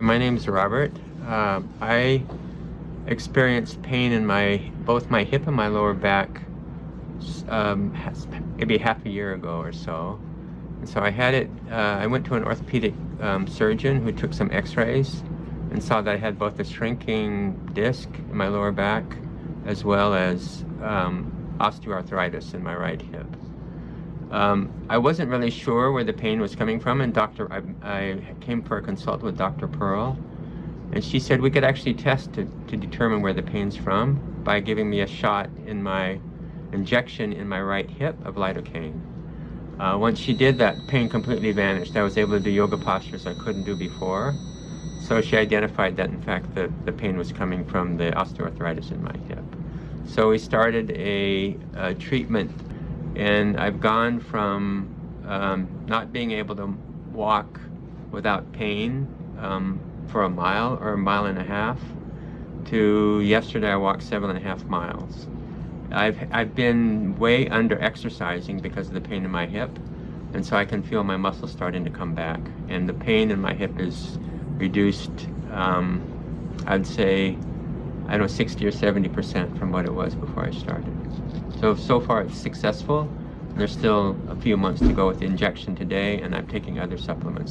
My name is Robert. I experienced pain in both my hip and my lower back maybe half a year ago or so. And so I had it, I went to an orthopedic surgeon who took some x-rays and saw that I had both a shrinking disc in my lower back as well as osteoarthritis in my right hip. I wasn't really sure where the pain was coming from, and I came for a consult with Dr. Pearl, and she said we could actually test to determine where the pain's from by giving me a shot in my injection in my right hip of lidocaine. Once she did that, pain completely vanished. I was able to do yoga postures I couldn't do before. So she identified that in fact the pain was coming from the osteoarthritis in my hip. So we started a treatment. And I've gone from not being able to walk without pain for a mile or a mile and a half to yesterday I walked 7.5 miles. I've been way under exercising because of the pain in my hip, and so I can feel my muscles starting to come back. And the pain in my hip is reduced, I'd say, 60 or 70% from what it was before I started. So far it's successful. There's still a few months to go with the injection today, and I'm taking other supplements.